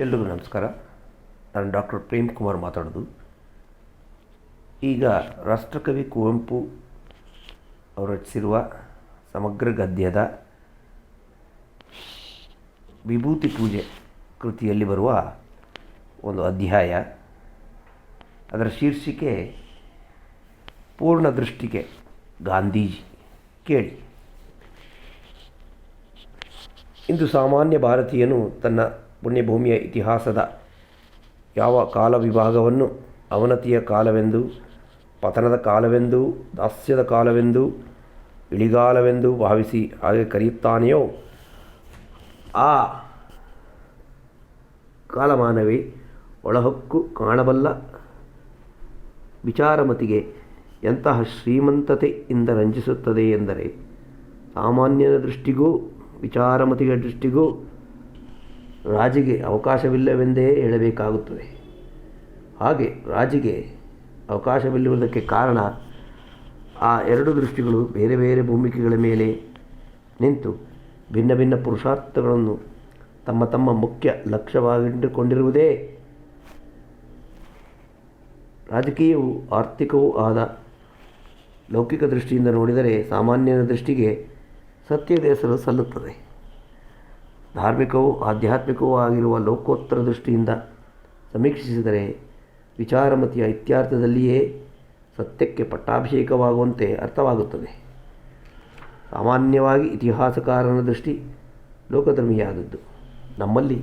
ಎಲ್ರಿಗೂ ನಮಸ್ಕಾರ. ನಾನು ಡಾಕ್ಟರ್ ಪ್ರೇಮ್ ಕುಮಾರ್ ಮಾತಾಡೋದು. ಈಗ ರಾಷ್ಟ್ರಕವಿ ಕುವೆಂಪು ಅವರು ರಚಿಸಿರುವ ಸಮಗ್ರ ಗದ್ಯದ ವಿಭೂತಿ ಪೂಜೆ ಕೃತಿಯಲ್ಲಿ ಬರುವ ಒಂದು ಅಧ್ಯಾಯ, ಅದರ ಶೀರ್ಷಿಕೆ ಪೂರ್ಣ ದೃಷ್ಟಿಗೆ ಗಾಂಧೀಜಿ. ಕೇಳಿ. ಇಂದು ಸಾಮಾನ್ಯ ಭಾರತೀಯನು ತನ್ನ ಪುಣ್ಯಭೂಮಿಯ ಇತಿಹಾಸದ ಯಾವ ಕಾಲ ವಿಭಾಗವನ್ನು ಅವನತಿಯ ಕಾಲವೆಂದು, ಪತನದ ಕಾಲವೆಂದು, ದಾಸ್ಯದ ಕಾಲವೆಂದು, ಇಳಿಗಾಲವೆಂದು ಭಾವಿಸಿ ಹಾಗೆ ಕರೆಯುತ್ತಾನೆಯೋ ಆ ಕಾಲಮಾನವೇ ಒಳಹೊಕ್ಕು ಕಾಣಬಲ್ಲ ವಿಚಾರಮತಿಗೆ ಎಂತಹ ಶ್ರೀಮಂತತೆಯಿಂದ ರಂಜಿಸುತ್ತದೆ ಎಂದರೆ, ಸಾಮಾನ್ಯನ ದೃಷ್ಟಿಗೂ ವಿಚಾರಮತಿಯ ದೃಷ್ಟಿಗೂ ರಾಜಿಗೆ ಅವಕಾಶವಿಲ್ಲವೆಂದೇ ಹೇಳಬೇಕಾಗುತ್ತದೆ. ಹಾಗೆ ರಾಜಿಗೆ ಅವಕಾಶವಿಲ್ಲುವುದಕ್ಕೆ ಕಾರಣ, ಆ ಎರಡು ದೃಷ್ಟಿಗಳು ಬೇರೆ ಬೇರೆ ಭೂಮಿಕೆಗಳ ಮೇಲೆ ನಿಂತು ಭಿನ್ನ ಭಿನ್ನ ಪುರುಷಾರ್ಥಗಳನ್ನು ತಮ್ಮ ತಮ್ಮ ಮುಖ್ಯ ಲಕ್ಷ್ಯವಾಗಿಟ್ಟುಕೊಂಡಿರುವುದೇ. ರಾಜಕೀಯವೂ ಆರ್ಥಿಕವೂ ಆದ ಲೌಕಿಕ ದೃಷ್ಟಿಯಿಂದ ನೋಡಿದರೆ ಸಾಮಾನ್ಯನ ದೃಷ್ಟಿಗೆ ಸತ್ಯದ ಹೆಸರು ಸಲ್ಲುತ್ತದೆ. ಧಾರ್ಮಿಕವೂ ಆಧ್ಯಾತ್ಮಿಕವೂ ಆಗಿರುವ ಲೋಕೋತ್ತರ ದೃಷ್ಟಿಯಿಂದ ಸಮೀಕ್ಷಿಸಿದರೆ ವಿಚಾರಮತಿಯ ಇತ್ಯರ್ಥದಲ್ಲಿಯೇ ಸತ್ಯಕ್ಕೆ ಪಟ್ಟಾಭಿಷೇಕವಾಗುವಂತೆ ಅರ್ಥವಾಗುತ್ತದೆ. ಸಾಮಾನ್ಯವಾಗಿ ಇತಿಹಾಸಕಾರನ ದೃಷ್ಟಿ ಲೋಕಧರ್ಮಿಯಾದದ್ದು. ನಮ್ಮಲ್ಲಿ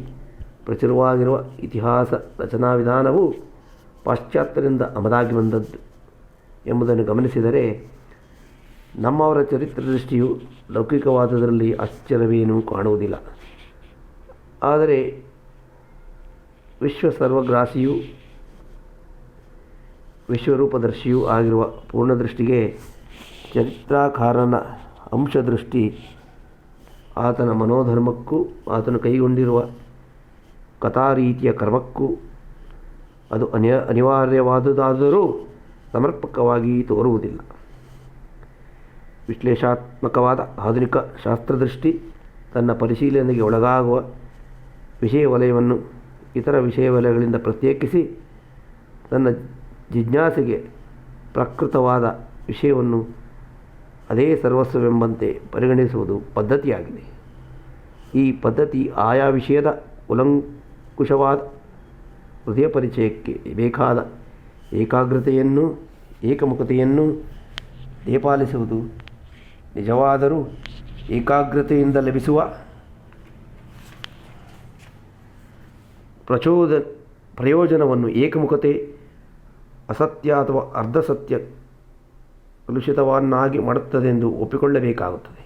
ಪ್ರಚುರವಾಗಿರುವ ಇತಿಹಾಸ ರಚನಾ ವಿಧಾನವು ಪಾಶ್ಚಾತ್ಯರಿಂದ ಆಮದಾಗಿ ಬಂದದ್ದು ಎಂಬುದನ್ನು ಗಮನಿಸಿದರೆ, ನಮ್ಮವರ ಚರಿತ್ರ ದೃಷ್ಟಿಯು ಲೌಕಿಕವಾದದರಲ್ಲಿ ಆಶ್ಚರ್ಯವೇನೂ ಕಾಣುವುದಿಲ್ಲ. ಆದರೆ ವಿಶ್ವಸರ್ವಗ್ರಾಸಿಯೂ ವಿಶ್ವರೂಪದರ್ಶಿಯೂ ಆಗಿರುವ ಪೂರ್ಣದೃಷ್ಟಿಗೆ ಚರಿತ್ರಾಕಾರನ ಅಂಶದೃಷ್ಟಿ ಆತನ ಮನೋಧರ್ಮಕ್ಕೂ ಆತನು ಕೈಗೊಂಡಿರುವ ಕಥಾರೀತಿಯ ಕರ್ಮಕ್ಕೂ ಅದು ಅನಿವಾರ್ಯವಾದುದಾದರೂ ಸಮರ್ಪಕವಾಗಿ ತೋರುವುದಿಲ್ಲ. ವಿಶ್ಲೇಷಾತ್ಮಕವಾದ ಆಧುನಿಕ ಶಾಸ್ತ್ರದೃಷ್ಟಿ ತನ್ನ ಪರಿಶೀಲನೆಗೆ ಒಳಗಾಗುವ ವಿಷಯ ವಲಯವನ್ನು ಇತರ ವಿಷಯ ವಲಯಗಳಿಂದ ಪ್ರತ್ಯೇಕಿಸಿ ತನ್ನ ಜಿಜ್ಞಾಸೆಗೆ ಪ್ರಕೃತವಾದ ವಿಷಯವನ್ನು ಅದೇ ಸರ್ವಸ್ವವೆಂಬಂತೆ ಪರಿಗಣಿಸುವುದು ಪದ್ಧತಿಯಾಗಿದೆ. ಈ ಪದ್ಧತಿ ಆಯಾ ವಿಷಯದ ಉಲಂಕುಷವಾದ ಹೃದಯ ಪರಿಚಯಕ್ಕೆ ಬೇಕಾದ ಏಕಾಗ್ರತೆಯನ್ನು ಏಕಮುಖತೆಯನ್ನು ದೇಪಾಲಿಸುವುದು. ನಿಜವಾದರೂ ಏಕಾಗ್ರತೆಯಿಂದ ಲಭಿಸುವ ಪ್ರಯೋಜನವನ್ನು ಏಕಮುಖತೆ ಅಸತ್ಯ ಅಥವಾ ಅರ್ಧಸತ್ಯ ಕಲುಷಿತವನ್ನಾಗಿ ಮಾಡುತ್ತದೆಂದು ಒಪ್ಪಿಕೊಳ್ಳಬೇಕಾಗುತ್ತದೆ.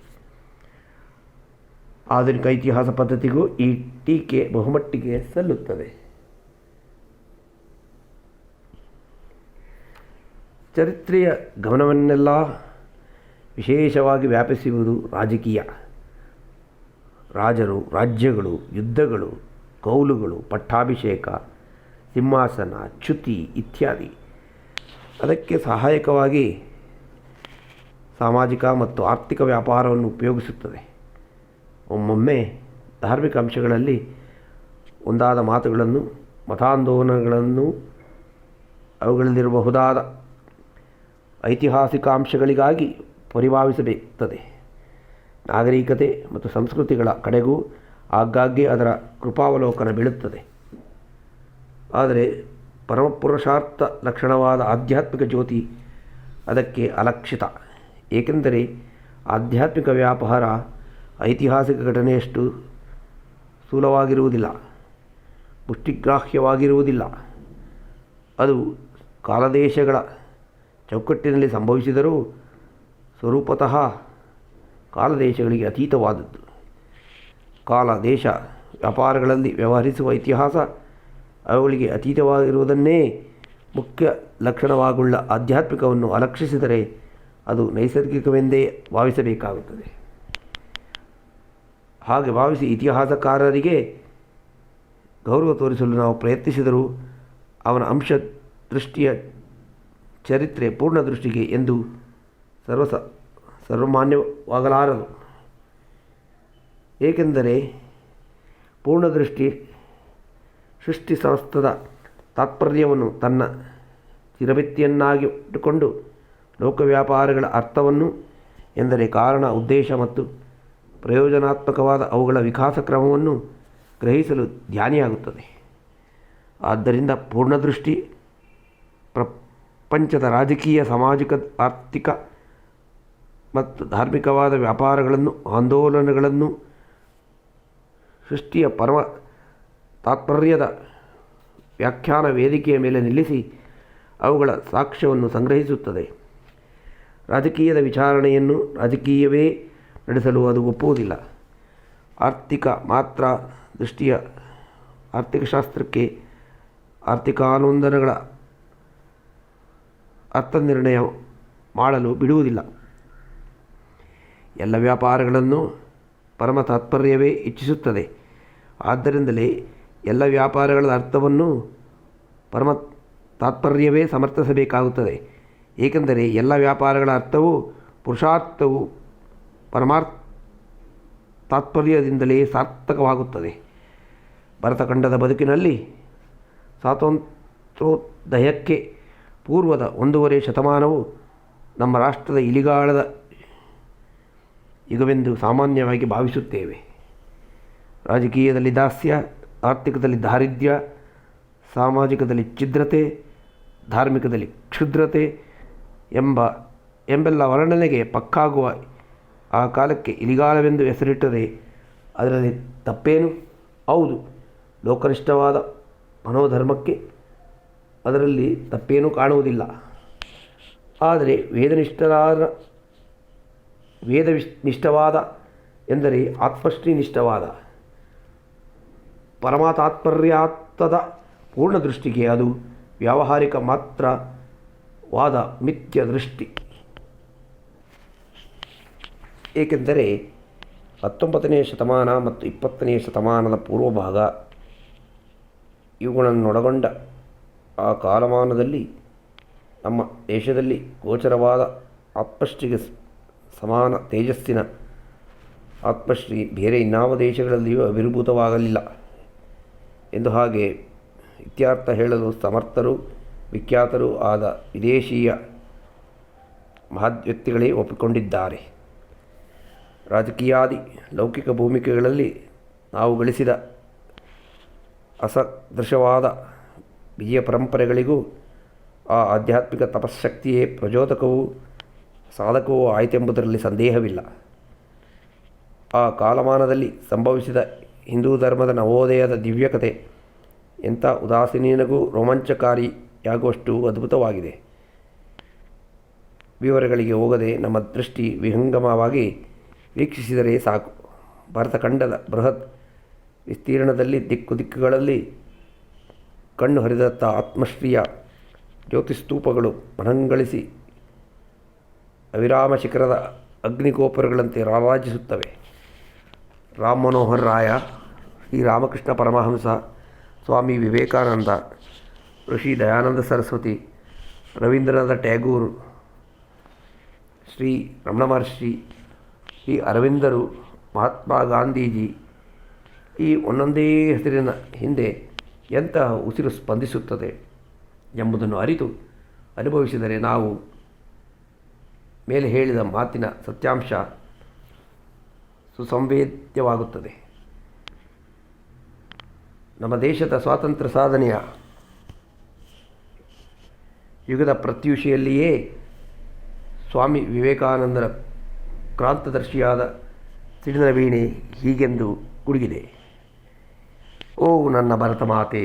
ಆಧುನಿಕ ಇತಿಹಾಸ ಪದ್ಧತಿಗೂ ಈ ಟೀಕೆ ಬಹುಮಟ್ಟಿಗೆ ಸಲ್ಲುತ್ತದೆ. ಚರಿತ್ರೆಯ ಗಮನವನ್ನೆಲ್ಲ ವಿಶೇಷವಾಗಿ ವ್ಯಾಪಿಸುವುದು ರಾಜಕೀಯ. ರಾಜರು, ರಾಜ್ಯಗಳು, ಯುದ್ಧಗಳು, ಕೌಲುಗಳು, ಪಟ್ಟಾಭಿಷೇಕ, ಸಿಂಹಾಸನ, ಚ್ಯುತಿ ಇತ್ಯಾದಿ. ಅದಕ್ಕೆ ಸಹಾಯಕವಾಗಿ ಸಾಮಾಜಿಕ ಮತ್ತು ಆರ್ಥಿಕ ವ್ಯಾಪಾರವನ್ನು ಉಪಯೋಗಿಸುತ್ತದೆ. ಒಮ್ಮೊಮ್ಮೆ ಧಾರ್ಮಿಕ ಅಂಶಗಳಲ್ಲಿ ಒಂದಾದ ಮಾತುಗಳನ್ನು, ಮತಾಂದೋಲನಗಳನ್ನು, ಅವುಗಳಲ್ಲಿರಬಹುದಾದ ಐತಿಹಾಸಿಕ ಅಂಶಗಳಿಗಾಗಿ ಪರಿಭಾವಿಸಬೇಕಾಗುತ್ತದೆ. ನಾಗರಿಕತೆ ಮತ್ತು ಸಂಸ್ಕೃತಿಗಳ ಕಡೆಗೂ ಆಗಾಗ್ಗೆ ಅದರ ಕೃಪಾವಲೋಕನ ಬೀಳುತ್ತದೆ. ಆದರೆ ಪರಮಪುರುಷಾರ್ಥ ಲಕ್ಷಣವಾದ ಆಧ್ಯಾತ್ಮಿಕ ಜ್ಯೋತಿ ಅದಕ್ಕೆ ಅಲಕ್ಷಿತ. ಏಕೆಂದರೆ ಆಧ್ಯಾತ್ಮಿಕ ವ್ಯಾಪಾರ ಐತಿಹಾಸಿಕ ಘಟನೆಯಷ್ಟು ಸ್ಥೂಲವಾಗಿರುವುದಿಲ್ಲ, ಮುಷ್ಟಿಗ್ರಾಹ್ಯವಾಗಿರುವುದಿಲ್ಲ. ಅದು ಕಾಲದೇಶಗಳ ಚೌಕಟ್ಟಿನಲ್ಲಿ ಸಂಭವಿಸಿದರೂ ಸ್ವರೂಪತಃ ಕಾಲದೇಶಗಳಿಗೆ ಅತೀತವಾದದ್ದು. ಕಾಲ ದೇಶ ವ್ಯಾಪಾರಗಳಲ್ಲಿ ವ್ಯವಹರಿಸುವ ಇತಿಹಾಸ ಅವುಗಳಿಗೆ ಅತೀತವಾಗಿರುವುದನ್ನೇ ಮುಖ್ಯ ಲಕ್ಷಣವಾಗುಳ್ಳ ಆಧ್ಯಾತ್ಮಿಕವನ್ನು ಅಲಕ್ಷಿಸಿದರೆ ಅದು ನೈಸರ್ಗಿಕವೆಂದೇ ಭಾವಿಸಬೇಕಾಗುತ್ತದೆ. ಹಾಗೆ ಭಾವಿಸಿ ಇತಿಹಾಸಕಾರರಿಗೆ ಗೌರವ ತೋರಿಸಲು ನಾವು ಪ್ರಯತ್ನಿಸಿದರೂ ಅವನ ಅಂಶ ದೃಷ್ಟಿಯ ಚರಿತ್ರೆ ಪೂರ್ಣ ದೃಷ್ಟಿಗೆ ಎಂದು ಸರ್ವಮಾನ್ಯವಾಗಲಾರದು. ಏಕೆಂದರೆ ಪೂರ್ಣದೃಷ್ಟಿ ಸೃಷ್ಟಿ ಸಮಸ್ತದ ತಾತ್ಪರ್ಯವನ್ನು ತನ್ನ ಚಿರಭಿತ್ತಿಯನ್ನಾಗಿ ಇಟ್ಟುಕೊಂಡು ಲೋಕವ್ಯಾಪಾರಗಳ ಅರ್ಥವನ್ನು ಎಂದರೆ ಕಾರಣ, ಉದ್ದೇಶ ಮತ್ತು ಪ್ರಯೋಜನಾತ್ಮಕವಾದ ಅವುಗಳ ವಿಕಾಸ ಕ್ರಮವನ್ನು ಗ್ರಹಿಸಲು ಧ್ಯಾನಿಯಾಗುತ್ತದೆ. ಆದ್ದರಿಂದ ಪೂರ್ಣದೃಷ್ಟಿ ಪ್ರಪಂಚದ ರಾಜಕೀಯ, ಸಾಮಾಜಿಕ, ಆರ್ಥಿಕ ಮತ್ತು ಧಾರ್ಮಿಕವಾದ ವ್ಯಾಪಾರಗಳನ್ನು, ಆಂದೋಲನಗಳನ್ನು ಸೃಷ್ಟಿಯ ಪರಮ ತಾತ್ಪರ್ಯದ ವ್ಯಾಖ್ಯಾನ ವೇದಿಕೆಯ ಮೇಲೆ ನಿಲ್ಲಿಸಿ ಅವುಗಳ ಸಾಕ್ಷ್ಯವನ್ನು ಸಂಗ್ರಹಿಸುತ್ತದೆ. ರಾಜಕೀಯದ ವಿಚಾರಣೆಯನ್ನು ರಾಜಕೀಯವೇ ನಡೆಸಲು ಅದು ಒಪ್ಪುವುದಿಲ್ಲ. ಆರ್ಥಿಕ ಮಾತ್ರ ದೃಷ್ಟಿಯ ಆರ್ಥಿಕಶಾಸ್ತ್ರಕ್ಕೆ ಆರ್ಥಿಕಾನೊಂದನಗಳ ಅರ್ಥನಿರ್ಣಯ ಮಾಡಲು ಬಿಡುವುದಿಲ್ಲ. ಎಲ್ಲ ವ್ಯಾಪಾರಗಳನ್ನು ಪರಮ ತಾತ್ಪರ್ಯವೇ ಇಚ್ಛಿಸುತ್ತದೆ. ಆದ್ದರಿಂದಲೇ ಎಲ್ಲ ವ್ಯಾಪಾರಗಳ ಅರ್ಥವನ್ನು ಪರಮ ತಾತ್ಪರ್ಯವೇ ಸಮರ್ಥಿಸಬೇಕಾಗುತ್ತದೆ. ಏಕೆಂದರೆ ಎಲ್ಲ ವ್ಯಾಪಾರಗಳ ಅರ್ಥವು ಪುರುಷಾರ್ಥವು ಪರಮಾರ್ಥ ತಾತ್ಪರ್ಯದಿಂದಲೇ ಸಾರ್ಥಕವಾಗುತ್ತದೆ. ಭರತಖಂಡದ ಬದುಕಿನಲ್ಲಿ ಸ್ವಾತಂತ್ರ್ಯೋದಯಕ್ಕೆ ಪೂರ್ವದ 1.5 ಶತಮಾನವು ನಮ್ಮ ರಾಷ್ಟ್ರದ ಇಲಿಗಾಳದ ಯುಗವೆಂದು ಸಾಮಾನ್ಯವಾಗಿ ಭಾವಿಸುತ್ತೇವೆ. ರಾಜಕೀಯದಲ್ಲಿ ದಾಸ್ಯ, ಆರ್ಥಿಕದಲ್ಲಿ ದಾರಿದ್ರ್ಯ, ಸಾಮಾಜಿಕದಲ್ಲಿ ಛಿದ್ರತೆ, ಧಾರ್ಮಿಕದಲ್ಲಿ ಕ್ಷುದ್ರತೆ ಎಂಬೆಲ್ಲ ವರ್ಣನೆಗೆ ಪಕ್ಕಾಗುವ ಆ ಕಾಲಕ್ಕೆ ಇಲಿಗಾಲವೆಂದು ಹೆಸರಿಟ್ಟರೆ ಅದರಲ್ಲಿ ತಪ್ಪೇನು? ಹೌದು, ಲೋಕನಿಷ್ಠವಾದ ಮನೋಧರ್ಮಕ್ಕೆ ಅದರಲ್ಲಿ ತಪ್ಪೇನೂ ಕಾಣುವುದಿಲ್ಲ. ಆದರೆ ವೇದನಿಷ್ಠವಾದ ಎಂದರೆ ಆತ್ಮಶ್ರೀನಿಷ್ಠವಾದ ಪರಮಾತಾತ್ಪರ್ಯಾರ್ಥದ ಪೂರ್ಣ ದೃಷ್ಟಿಗೆ ಅದು ವ್ಯಾವಹಾರಿಕ ಮಾತ್ರವಾದ ಮಿಥ್ಯ ದೃಷ್ಟಿ. ಏಕೆಂದರೆ 19ನೇ ಶತಮಾನ ಮತ್ತು 20ನೇ ಶತಮಾನದ ಪೂರ್ವಭಾಗ ಇವುಗಳನ್ನೊಳಗೊಂಡ ಆ ಕಾಲಮಾನದಲ್ಲಿ ನಮ್ಮ ದೇಶದಲ್ಲಿ ಗೋಚರವಾದ ಆತ್ಮಶ್ರೀಗೆ ಸಮಾನ ತೇಜಸ್ಸಿನ ಆತ್ಮಶ್ರೀ ಬೇರೆ ಇನ್ನಾವ ದೇಶಗಳಲ್ಲಿಯೂ ಅಭಿರ್ಭೂತವಾಗಲಿಲ್ಲ ಎಂದು ಹಾಗೆ ಇತ್ಯರ್ಥ ಹೇಳಲು ಸಮರ್ಥರೂ ವಿಖ್ಯಾತರೂ ಆದ ವಿದೇಶೀಯ ಮಹದ್ವ್ಯಕ್ತಿಗಳೇ ಒಪ್ಪಿಕೊಂಡಿದ್ದಾರೆ. ರಾಜಕೀಯಾದಿ ಲೌಕಿಕ ಭೂಮಿಕೆಗಳಲ್ಲಿ ನಾವು ಗಳಿಸಿದ ಅಸದೃಶವಾದ ವಿಜಯ ಪರಂಪರೆಗಳಿಗೂ ಆ ಆಧ್ಯಾತ್ಮಿಕ ತಪಶ್ಶಕ್ತಿಯೇ ಪ್ರಚೋದಕವೂ ಸಾಧಕವೂ ಆಯಿತೆಂಬುದರಲ್ಲಿ ಸಂದೇಹವಿಲ್ಲ. ಆ ಕಾಲಮಾನದಲ್ಲಿ ಸಂಭವಿಸಿದ ಹಿಂದೂ ಧರ್ಮದ ನವೋದಯದ ದಿವ್ಯಕತೆ ಎಂಥ ಉದಾಸೀನನಿಗೂ ರೋಮಾಂಚಕಾರಿಯಾಗುವಷ್ಟು ಅದ್ಭುತವಾಗಿದೆ. ವಿವರಗಳಿಗೆ ಹೋಗದೆ ನಮ್ಮ ದೃಷ್ಟಿ ವಿಹಂಗಮವಾಗಿ ವೀಕ್ಷಿಸಿದರೆ ಸಾಕು. ಭರತಖಂಡದ ಬೃಹತ್ ವಿಸ್ತೀರ್ಣದಲ್ಲಿ ದಿಕ್ಕುಗಳಲ್ಲಿ ಕಣ್ಣು ಹರಿದತ್ತ ಆತ್ಮಶ್ರೀಯ ಜ್ಯೋತಿಸ್ತೂಪಗಳು ಮನಂಗಳಿಸಿ ಅವಿರಾಮ ಶಿಖರದ ಅಗ್ನಿಗೋಪುರಗಳಂತೆ ರಾರಾಜಿಸುತ್ತವೆ. ರಾಮ್ ಮನೋಹರ್ ರಾಯ, ಶ್ರೀ ರಾಮಕೃಷ್ಣ ಪರಮಹಂಸ, ಸ್ವಾಮಿ ವಿವೇಕಾನಂದ, ಋಷಿ ದಯಾನಂದ ಸರಸ್ವತಿ, ರವೀಂದ್ರನಾಥ ಟ್ಯಾಗೂರ್, ಶ್ರೀ ರಮಣ ಮಹರ್ಷಿ, ಶ್ರೀ ಅರವಿಂದರು, ಮಹಾತ್ಮ ಗಾಂಧೀಜಿ, ಈ ಒಂದೊಂದೇ ಹೆಸರಿನ ಹಿಂದೆ ಎಂತಹ ಉಸಿರು ಸ್ಪಂದಿಸುತ್ತದೆ ಎಂಬುದನ್ನು ಅರಿತು ಅನುಭವಿಸಿದರೆ ನಾವು ಮೇಲೆ ಹೇಳಿದ ಮಾತಿನ ಸತ್ಯಾಂಶ ಸುಸಂವೇದ್ಯವಾಗುತ್ತದೆ. ನಮ್ಮ ದೇಶದ ಸ್ವಾತಂತ್ರ್ಯ ಸಾಧನೆಯ ಯುಗದ ಪ್ರತ್ಯೂಷೆಯಲ್ಲಿಯೇ ಸ್ವಾಮಿ ವಿವೇಕಾನಂದರ ಕ್ರಾಂತದರ್ಶಿಯಾದ ಸಿಡಿಲ ವೀಣೆ ಹೀಗೆಂದು ಗುಡುಗಿದೆ. ಓ ನನ್ನ ಭರತ ಮಾತೆ,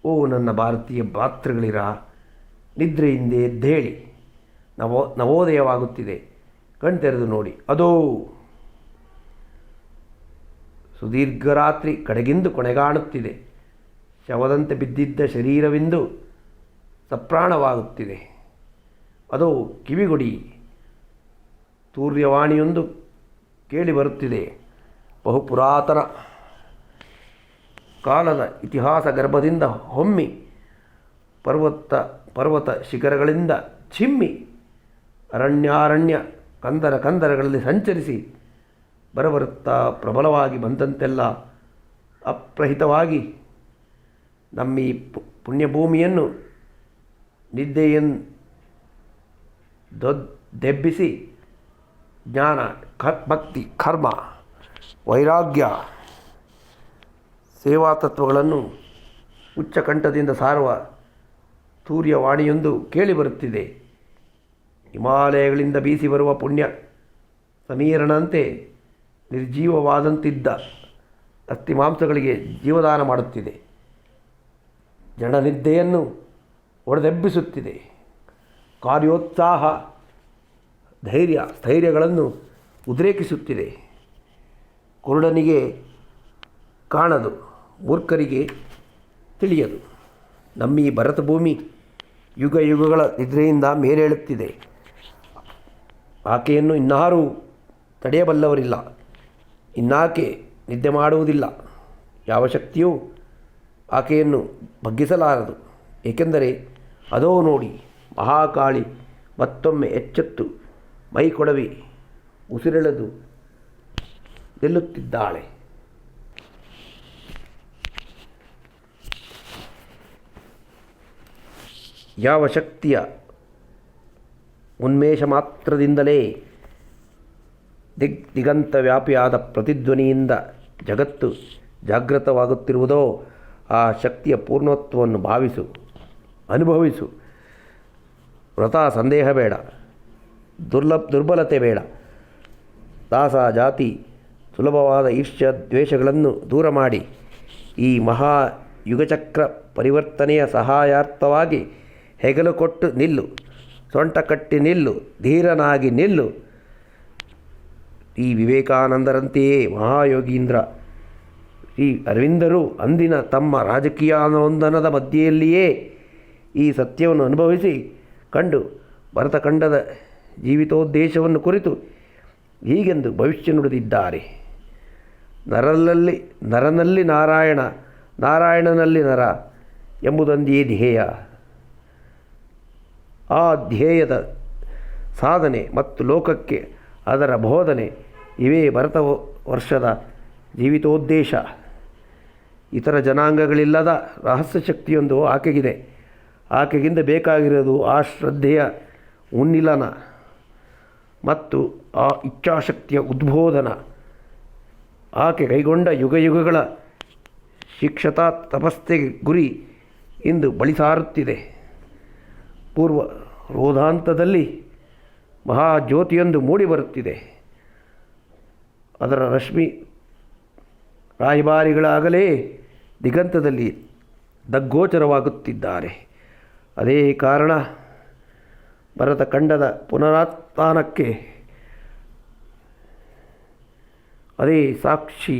ಓ ನನ್ನ ಭಾರತೀಯ ಭಾತೃಗಳಿರ, ನಿದ್ರೆಯಿಂದ ಎದ್ದೇಳಿ, ನವೋದಯವಾಗುತ್ತಿದೆ, ಕಣ್ತೆರೆದು ನೋಡಿ. ಅದೋ ಸುದೀರ್ಘ ರಾತ್ರಿ ಕಡೆಗಿಂದು ಕೊನೆಗಾಣುತ್ತಿದೆ, ಶವದಂತೆ ಬಿದ್ದಿದ್ದ ಶರೀರವಿಂದು ಸಪ್ರಾಣವಾಗುತ್ತಿದೆ. ಅದೋ ಕಿವಿಗೊಡಿ, ತೂರ್ಯವಾಣಿಯೊಂದು ಕೇಳಿ ಬರುತ್ತಿದೆ. ಬಹು ಪುರಾತನ ಕಾಲದ ಇತಿಹಾಸ ಗರ್ಭದಿಂದ ಹೊಮ್ಮಿ ಪರ್ವತ ಶಿಖರಗಳಿಂದ ಚಿಮ್ಮಿ ಅರಣ್ಯಾರಣ್ಯ ಕಂದರಗಳಲ್ಲಿ ಸಂಚರಿಸಿ ಬರಬರುತ್ತಾ ಪ್ರಬಲವಾಗಿ ಬಂದಂತೆಲ್ಲ ಅಪ್ರಹಿತವಾಗಿ ನಮ್ಮ ಈ ಪುಣ್ಯಭೂಮಿಯನ್ನು ನಿದ್ದೆಯೆಂದೆಬ್ಬಿಸಿ ಜ್ಞಾನ, ಭಕ್ತಿ, ಕರ್ಮ, ವೈರಾಗ್ಯ, ಸೇವಾ ತತ್ವಗಳನ್ನು ಉಚ್ಚಕಂಠದಿಂದ ಸಾರುವ ಸೂರ್ಯವಾಣಿಯೊಂದು ಕೇಳಿಬರುತ್ತಿದೆ. ಹಿಮಾಲಯಗಳಿಂದ ಬೀಸಿ ಬರುವ ಪುಣ್ಯ ಸಮೀರಣಂತೆ ನಿರ್ಜೀವವಾದಂತಿದ್ದ ಅಸ್ಥಿಮಾಂಸಗಳಿಗೆ ಜೀವದಾನ ಮಾಡುತ್ತಿದೆ. ಜನನಿದ್ದೆಯನ್ನು ಒಡೆದೆಬ್ಬಿಸುತ್ತಿದೆ. ಕಾರ್ಯೋತ್ಸಾಹ, ಸ್ಥೈರ್ಯಗಳನ್ನು ಉದ್ರೇಕಿಸುತ್ತಿದೆ. ಕುರುಡನಿಗೆ ಕಾಣದು, ಮೂರ್ಖರಿಗೆ ತಿಳಿಯದು. ನಮ್ಮೀ ಭರತ ಭೂಮಿ ಯುಗ ಯುಗಗಳ ನಿದ್ರೆಯಿಂದ ಮೇಲೇಳುತ್ತಿದೆ. ಆಕೆಯನ್ನು ಇನ್ನಾರೂ ತಡೆಯಬಲ್ಲವರಿಲ್ಲ. ಇನ್ನಾಕೆ ನಿದ್ದೆ ಮಾಡುವುದಿಲ್ಲ. ಯಾವ ಶಕ್ತಿಯೂ ಆಕೆಯನ್ನು ಬಗ್ಗಿಸಲಾರದು. ಏಕೆಂದರೆ ಅದೋ ನೋಡಿ, ಮಹಾಕಾಳಿ ಮತ್ತೊಮ್ಮೆ ಎಚ್ಚೆತ್ತು ಮೈ ಕೊಡವಿ ಉಸಿರೆಳೆದು ನಿಲ್ಲುತ್ತಿದ್ದಾಳೆ. ಯಾವ ಶಕ್ತಿಯ ಉನ್ಮೇಷ ಮಾತ್ರದಿಂದಲೇ ದಿಗಂತ ವ್ಯಾಪಿಯಾದ ಪ್ರತಿಧ್ವನಿಯಿಂದ ಜಗತ್ತು ಜಾಗೃತವಾಗುತ್ತಿರುವುದೋ ಆ ಶಕ್ತಿಯ ಪೂರ್ಣತ್ವವನ್ನು ಭಾವಿಸು, ಅನುಭವಿಸು. ವ್ರತ ಸಂದೇಹ ಬೇಡ, ದುರ್ಬಲತೆ ಬೇಡ. ದಾಸ ಜಾತಿ ಸುಲಭವಾದ ಈರ್ಷ್ಯ ದ್ವೇಷಗಳನ್ನು ದೂರ ಮಾಡಿ ಈ ಮಹಾ ಯುಗಚಕ್ರ ಪರಿವರ್ತನೆಯ ಸಹಾಯಾರ್ಥವಾಗಿ ಹೆಗಲು ಕೊಟ್ಟು ನಿಲ್ಲು, ಸೊಂಟ ಕಟ್ಟಿ ನಿಲ್ಲು, ಧೀರನಾಗಿ ನಿಲ್ಲು. ಈ ವಿವೇಕಾನಂದರಂತೆಯೇ ಮಹಾಯೋಗೀಂದ್ರ ಶ್ರೀ ಅರವಿಂದರು ಅಂದಿನ ತಮ್ಮ ರಾಜಕೀಯಾನಂದನದ ಮಧ್ಯೆಯಲ್ಲಿಯೇ ಈ ಸತ್ಯವನ್ನು ಅನುಭವಿಸಿ ಕಂಡು ಭರತಖಂಡದ ಜೀವಿತೋದ್ದೇಶವನ್ನು ಕುರಿತು ಹೀಗೆಂದು ಭವಿಷ್ಯ ನುಡಿದಿದ್ದಾರೆ. ನರನಲ್ಲಿ ನಾರಾಯಣ, ನಾರಾಯಣನಲ್ಲಿ ನರ ಎಂಬುದೊಂದೇ ಧ್ಯೇಯ. ಆ ಧ್ಯೇಯದ ಸಾಧನೆ ಮತ್ತು ಲೋಕಕ್ಕೆ ಅದರ ಬೋಧನೆ ಇವೇ ಭರತ ವರ್ಷದ ಜೀವಿತೋದ್ದೇಶ. ಇತರ ಜನಾಂಗಗಳಿಲ್ಲದ ರಹಸ್ಯ ಶಕ್ತಿಯೊಂದು ಆಕೆಗಿದೆ. ಆಕೆಗಿಂದ ಬೇಕಾಗಿರೋದು ಆ ಶ್ರದ್ಧೆಯ ಉನ್ನಿಲನ ಮತ್ತು ಆ ಇಚ್ಛಾಶಕ್ತಿಯ ಉದ್ಬೋಧನ. ಆಕೆ ಕೈಗೊಂಡ ಯುಗಗಳ ಶಿಕ್ಷತಾ ತಪಸ್ಸೆಗೆ ಗುರಿ ಇಂದು ಬಳಿ ಸಾರುತ್ತಿದೆ. ಪೂರ್ವ ರೋಧಾಂತದಲ್ಲಿ ಮಹಾಜ್ಯೋತಿಯೊಂದು ಮೂಡಿಬರುತ್ತಿದೆ. ಅದರ ರಶ್ಮಿ ರಾಯಭಾರಿಗಳಾಗಲೇ ದಿಗಂತದಲ್ಲಿ ದಗ್ಗೋಚರವಾಗುತ್ತಿದ್ದಾರೆ. ಅದೇ ಕಾರಣ ಭರತಖಂಡದ ಪುನರುತ್ಥಾನಕ್ಕೆ ಅದೇ ಸಾಕ್ಷಿ.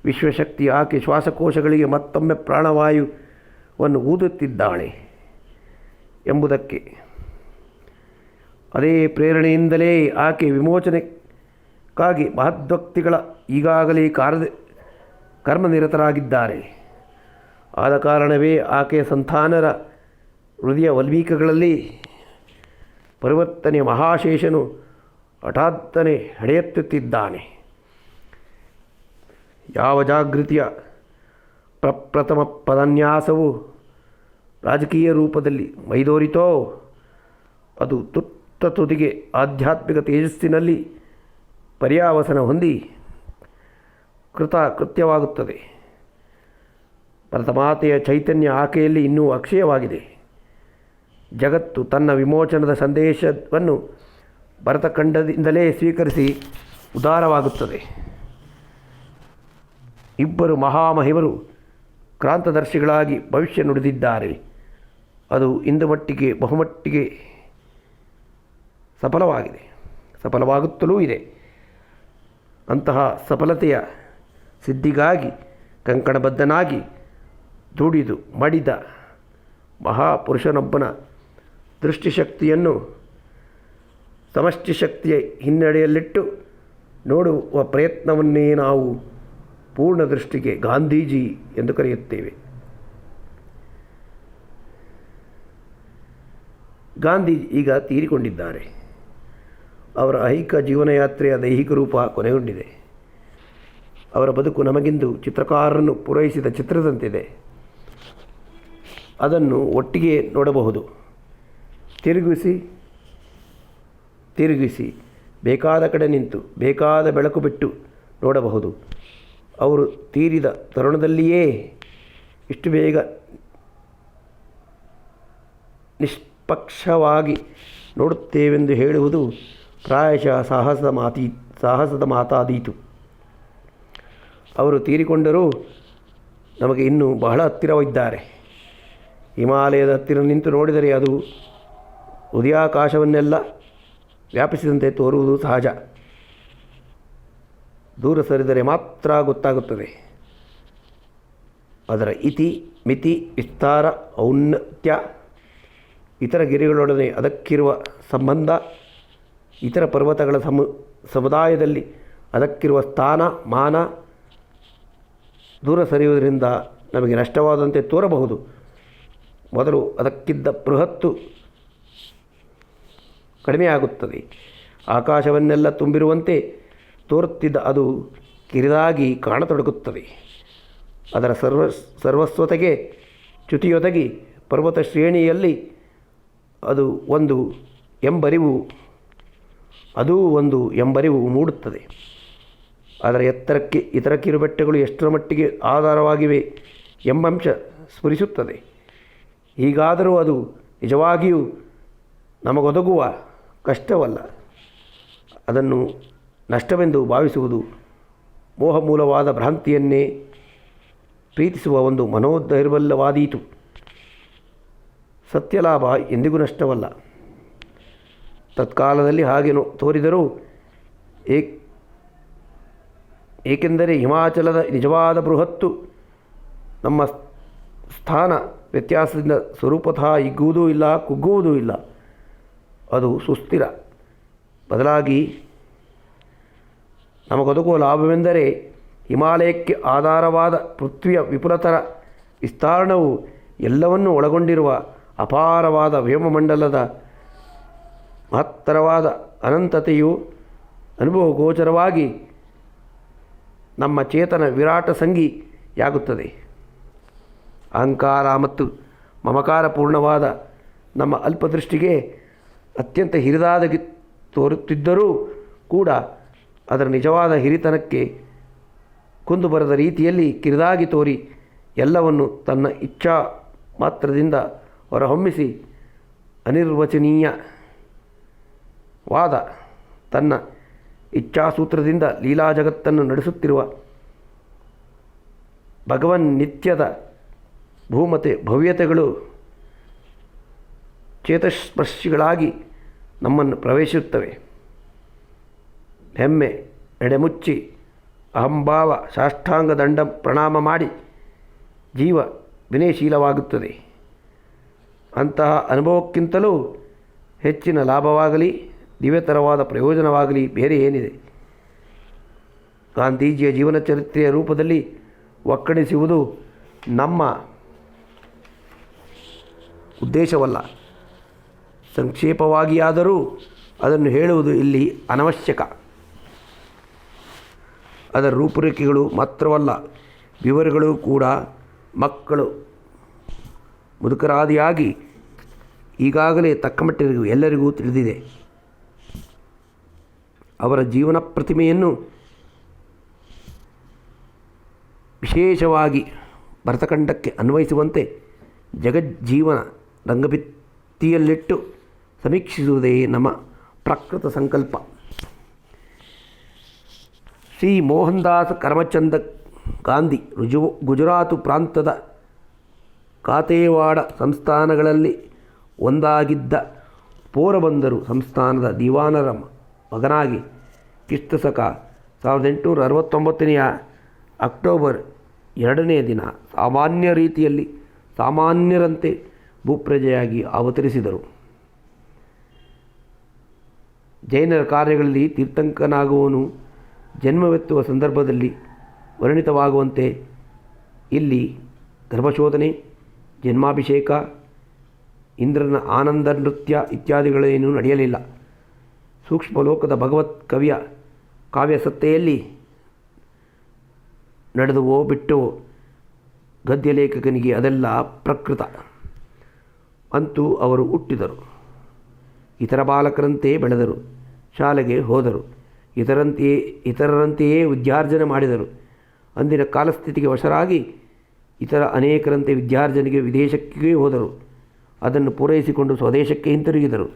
ವಿಶ್ವಶಕ್ತಿ ಆಕೆ ಶ್ವಾಸಕೋಶಗಳಿಗೆ ಮತ್ತೊಮ್ಮೆ ಪ್ರಾಣವಾಯುವನ್ನು ಊದುತ್ತಿದ್ದಾಳೆ ಎಂಬುದಕ್ಕೆ. ಅದೇ ಪ್ರೇರಣೆಯಿಂದಲೇ ಆಕೆ ವಿಮೋಚನೆಗಾಗಿ ಮಹದ್ಭಕ್ತಿಗಳ ಈಗಾಗಲೇ ಕರ್ಮನಿರತರಾಗಿದ್ದಾರೆ. ಆದ ಕಾರಣವೇ ಆಕೆಯ ಸಂತಾನರ ಹೃದಯ ವಲ್ಮೀಕಗಳಲ್ಲಿ ಪರಿವರ್ತನೆಯ ಮಹಾಶೇಷನು ಹಠಾತ್ತನೆ ಹಡೆಯೆತ್ತುತ್ತಿದ್ದಾನೆ. ಯಾವ ಜಾಗೃತಿಯ ಪ್ರಪ್ರಥಮ ಪದನ್ಯಾಸವು ರಾಜಕೀಯ ರೂಪದಲ್ಲಿ ಮೈದೋರಿತೋ ಅದು ತುದಿಗೆ ಆಧ್ಯಾತ್ಮಿಕ ತೇಜಸ್ಸಿನಲ್ಲಿ ಪರ್ಯಾವಸನ ಹೊಂದಿ ಕೃತ್ಯವಾಗುತ್ತದೆ. ಭರತಮಾತೆಯ ಚೈತನ್ಯ ಆಕೆಯಲ್ಲಿ ಇನ್ನೂ ಅಕ್ಷಯವಾಗಿದೆ. ಜಗತ್ತು ತನ್ನ ವಿಮೋಚನದ ಸಂದೇಶವನ್ನು ಭರತಖಂಡದಿಂದಲೇ ಸ್ವೀಕರಿಸಿ ಉದಾರವಾಗುತ್ತದೆ. ಇಬ್ಬರು ಮಹಾಮಹಿಮರು ಕ್ರಾಂತದರ್ಶಿಗಳಾಗಿ ಭವಿಷ್ಯ ನುಡಿದಿದ್ದಾರೆ. ಅದು ಇಂದು ಮಟ್ಟಿಗೆ ಬಹುಮಟ್ಟಿಗೆ ಸಫಲವಾಗುತ್ತಲೂ ಇದೆ. ಅಂತಹ ಸಫಲತೆಯ ಸಿದ್ಧಿಗಾಗಿ ಕಂಕಣಬದ್ಧನಾಗಿ ದುಡಿದು ಮಡಿದ ಮಹಾಪುರುಷನೊಬ್ಬನ ದೃಷ್ಟಿಶಕ್ತಿಯನ್ನು ಸಮಷ್ಟಿ ಶಕ್ತಿಯ ಹಿನ್ನಡೆಯಲ್ಲಿಟ್ಟು ನೋಡುವ ಪ್ರಯತ್ನವನ್ನೇ ನಾವು ಪೂರ್ಣ ದೃಷ್ಟಿಗೆ ಗಾಂಧೀಜಿ ಎಂದು ಕರೆಯುತ್ತೇವೆ. ಗಾಂಧಿ ಈಗ ತೀರಿಕೊಂಡಿದ್ದಾರೆ. ಅವರ ಐಹಿಕ ಜೀವನಯಾತ್ರೆಯ ದೈಹಿಕ ರೂಪ ಕೊನೆಗೊಂಡಿದೆ. ಅವರ ಬದುಕು ನಮಗಿಂದು ಚಿತ್ರಕಾರರನ್ನು ಪೂರೈಸಿದ ಚಿತ್ರದಂತಿದೆ. ಅದನ್ನು ಒಟ್ಟಿಗೆ ನೋಡಬಹುದು. ತಿರುಗಿಸಿ ಬೇಕಾದ ಕಡೆ ನಿಂತು ಬೇಕಾದ ಬೆಳಕು ಬಿಟ್ಟು ನೋಡಬಹುದು. ಅವರು ತೀರಿದ ತರುಣದಲ್ಲಿಯೇ ಇಷ್ಟು ಬೇಗ ನಿಷ್ಪಕ್ಷವಾಗಿ ನೋಡುತ್ತೇವೆಂದು ಹೇಳುವುದು ಪ್ರಾಯಶಃ ಸಾಹಸದ ಮಾತಾದೀತು. ಅವರು ತೀರಿಕೊಂಡರೂ ನಮಗೆ ಇನ್ನೂ ಬಹಳ ಹತ್ತಿರವಿದ್ದಾರೆ. ಹಿಮಾಲಯದ ಹತ್ತಿರ ನಿಂತು ನೋಡಿದರೆ ಅದು ಉದಯಾಕಾಶವನ್ನೆಲ್ಲ ವ್ಯಾಪಿಸಿದಂತೆ ತೋರುವುದು ಸಹಜ. ದೂರ ಸರಿದರೆ ಮಾತ್ರ ಗೊತ್ತಾಗುತ್ತದೆ ಅದರ ಇತಿ ಮಿತಿ ವಿಸ್ತಾರ ಔನ್ನತ್ಯ, ಇತರ ಗಿರಿಗಳೊಡನೆ ಅದಕ್ಕಿರುವ ಸಂಬಂಧ, ಇತರ ಪರ್ವತಗಳ ಸಮುದಾಯದಲ್ಲಿ ಅದಕ್ಕಿರುವ ಸ್ಥಾನ ಮಾನ. ದೂರ ಸರಿಯುವುದರಿಂದ ನಮಗೆ ನಷ್ಟವಾದಂತೆ ತೋರಬಹುದು. ಮೊದಲು ಅದಕ್ಕಿದ್ದ ಬೃಹತ್ತು ಕಡಿಮೆಯಾಗುತ್ತದೆ. ಆಕಾಶವನ್ನೆಲ್ಲ ತುಂಬಿರುವಂತೆ ತೋರುತ್ತಿದ್ದ ಅದು ಕಿರಿದಾಗಿ ಕಾಣತೊಡಗುತ್ತದೆ. ಅದರ ಸರ್ವಸ್ವತೆಗೆ ಚ್ಯುತಿಯೊದಗಿ ಪರ್ವತ ಶ್ರೇಣಿಯಲ್ಲಿ ಅದು ಒಂದು ಎಂಬರಿವು ಮೂಡುತ್ತದೆ. ಅದರ ಎತ್ತರಕ್ಕೆ ಇತರ ಕಿರುಬೆಟ್ಟಗಳು ಎಷ್ಟರ ಮಟ್ಟಿಗೆ ಆಧಾರವಾಗಿವೆ ಎಂಬಂಶ ಸ್ಫುರಿಸುತ್ತದೆ. ಹೀಗಾದರೂ ಅದು ನಿಜವಾಗಿಯೂ ನಮಗೊದಗುವ ಕಷ್ಟವಲ್ಲ. ಅದನ್ನು ನಷ್ಟವೆಂದು ಭಾವಿಸುವುದು ಮೋಹಮೂಲವಾದ ಭ್ರಾಂತಿಯನ್ನೇ ಪ್ರೀತಿಸುವ ಒಂದು ಮನೋದೈರ್ಬಲ್ಯವಾದೀತು. ಸತ್ಯಲಾಭ ಎಂದಿಗೂ ನಷ್ಟವಲ್ಲ. ತತ್ಕಾಲದಲ್ಲಿ ಹಾಗೆ ತೋರಿದರೂ ಏಕೆಂದರೆ ಹಿಮಾಚಲದ ನಿಜವಾದ ಬೃಹತ್ತು ನಮ್ಮ ಸ್ಥಾನ ವ್ಯತ್ಯಾಸದಿಂದ ಸ್ವರೂಪತಃ ಹಿಗ್ಗುವುದೂ ಇಲ್ಲ, ಕುಗ್ಗುವುದೂ ಇಲ್ಲ. ಅದು ಸುಸ್ಥಿರ. ಬದಲಾಗಿ ನಮಗೊದಗುವ ಲಾಭವೆಂದರೆ ಹಿಮಾಲಯಕ್ಕೆ ಆಧಾರವಾದ ಪೃಥ್ವಿಯ ವಿಪುಲತರ ವಿಸ್ತಾರಣವು ಎಲ್ಲವನ್ನೂ ಒಳಗೊಂಡಿರುವ ಅಪಾರವಾದ ವ್ಯೋಮಮಂಡಲದ ಮಹತ್ತರವಾದ ಅನಂತತೆಯು ಅನುಭವಗೋಚರವಾಗಿ ನಮ್ಮ ಚೇತನ ವಿರಾಟ ಸಂಗಿಯಾಗುತ್ತದೆ. ಅಹಂಕಾರ ಮತ್ತು ಮಮಕಾರಪೂರ್ಣವಾದ ನಮ್ಮ ಅಲ್ಪದೃಷ್ಟಿಗೆ ಅತ್ಯಂತ ಹಿರಿದಾಗಿ ತೋರುತ್ತಿದ್ದರೂ ಕೂಡ ಅದರ ನಿಜವಾದ ಹಿರಿತನಕ್ಕೆ ಕುಂದು ಬರದ ರೀತಿಯಲ್ಲಿ ಕಿರಿದಾಗಿ ತೋರಿ ಎಲ್ಲವನ್ನು ತನ್ನ ಇಚ್ಛಾ ಮಾತ್ರದಿಂದ ಹೊರಹೊಮ್ಮಿಸಿ ಅನಿರ್ವಚನೀಯವಾದ ತನ್ನ ಇಚ್ಛಾಸೂತ್ರದಿಂದ ಲೀಲಾ ಜಗತ್ತನ್ನು ನಡೆಸುತ್ತಿರುವ ಭಗವನ್ ನಿತ್ಯದ ಭೂಮತೆ ಭವ್ಯತೆಗಳು ಚೇತಸ್ಪರ್ಶಿಗಳಾಗಿ ನಮ್ಮನ್ನು ಪ್ರವೇಶಿಸುತ್ತವೆ. ಹೆಮ್ಮೆ ಎಡೆಮುಚ್ಚಿ ಅಹಂಭಾವ ಸಾಷ್ಟಾಂಗ ದಂಡ ಪ್ರಣಾಮ ಮಾಡಿ ಜೀವ ವಿನಯಶೀಲವಾಗುತ್ತದೆ. ಅಂತಹ ಅನುಭವಕ್ಕಿಂತಲೂ ಹೆಚ್ಚಿನ ಲಾಭವಾಗಲಿ ದಿವ್ಯತರವಾದ ಪ್ರಯೋಜನವಾಗಲಿ ಬೇರೆ ಏನಿದೆ? ಗಾಂಧೀಜಿಯ ಜೀವನ ಚರಿತ್ರೆಯ ರೂಪದಲ್ಲಿ ಒಕ್ಕಣಿಸುವುದು ನಮ್ಮ ಉದ್ದೇಶವಲ್ಲ. ಸಂಕ್ಷೇಪವಾಗಿಯಾದರೂ ಅದನ್ನು ಹೇಳುವುದು ಇಲ್ಲಿ ಅನವಶ್ಯಕ. ಅದರ ರೂಪುರೇಖೆಗಳು ಮಾತ್ರವಲ್ಲ, ವಿವರಗಳು ಕೂಡ ಮಕ್ಕಳು ಮುದುಕರಾದಿಯಾಗಿ ಈಗಾಗಲೇ ತಕ್ಕಮಟ್ಟಿಗೆ ಎಲ್ಲರಿಗೂ ತಿಳಿದಿದೆ. ಅವರ ಜೀವನ ಪ್ರತಿಮೆಯನ್ನು ವಿಶೇಷವಾಗಿ ಭರತಖಂಡಕ್ಕೆ ಅನ್ವಯಿಸುವಂತೆ ಜಗಜ್ಜೀವನ ರಂಗಭಿತ್ತಿಯಲ್ಲಿಟ್ಟು ಸಮೀಕ್ಷಿಸುವುದೇ ನಮ್ಮ ಪ್ರಾಕೃತ ಸಂಕಲ್ಪ. ಶ್ರೀ ಮೋಹನ್ ದಾಸ್ ಕರಮಚಂದ್ ಗಾಂಧಿ ಗುಜರಾತು ಪ್ರಾಂತದ ಕಾತೇವಾಡ ಸಂಸ್ಥಾನಗಳಲ್ಲಿ ಒಂದಾಗಿದ್ದ ಪೋರಬಂದರು ಸಂಸ್ಥಾನದ ದಿವಾನರ ಮಗನಾಗಿ ಕ್ರಿಸ್ತಶಕ 1869 ಅಕ್ಟೋಬರ್ 2ನೇ ದಿನ ಸಾಮಾನ್ಯ ರೀತಿಯಲ್ಲಿ ಸಾಮಾನ್ಯರಂತೆ ಭೂಪ್ರಜೆಯಾಗಿ ಅವತರಿಸಿದರು. ಜೈನರ ಕಾರ್ಯಗಳಲ್ಲಿ ತೀರ್ಥಂಕನಾಗುವನು ಜನ್ಮವೆತ್ತುವ ಸಂದರ್ಭದಲ್ಲಿ ವರ್ಣಿತವಾಗುವಂತೆ ಇಲ್ಲಿ ಗರ್ಭಶೋಧನೆ, ಜನ್ಮಾಭಿಷೇಕ, ಇಂದ್ರನ ಆನಂದ ನೃತ್ಯ ಇತ್ಯಾದಿಗಳೇನೂ ನಡೆಯಲಿಲ್ಲ. ಸೂಕ್ಷ್ಮಲೋಕದ ಭಗವತ್ ಕವಿಯ ಕಾವ್ಯಸತ್ತೆಯಲ್ಲಿ ನಡೆದುವೋ ಬಿಟ್ಟವೋ ಗದ್ಯ ಲೇಖಕನಿಗೆ ಅದೆಲ್ಲ ಪ್ರಕೃತ. ಅಂತೂ ಅವರು ಹುಟ್ಟಿದರು. ಇತರ ಬಾಲಕರಂತೆಯೇ ಬೆಳೆದರು, ಶಾಲೆಗೆ ಹೋದರು, ಇತರರಂತೆಯೇ ವಿದ್ಯಾರ್ಜನೆ ಮಾಡಿದರು. ಅಂದಿನ ಕಾಲಸ್ಥಿತಿಗೆ ವಶರಾಗಿ ಇತರ ಅನೇಕರಂತೆ ವಿದ್ಯಾರ್ಜನೆಗೆ ವಿದೇಶಕ್ಕೆ ಹೋದರು. ಅದನ್ನು ಪೂರೈಸಿಕೊಂಡು ಸ್ವದೇಶಕ್ಕೆ ಹಿಂತಿರುಗಿದರು.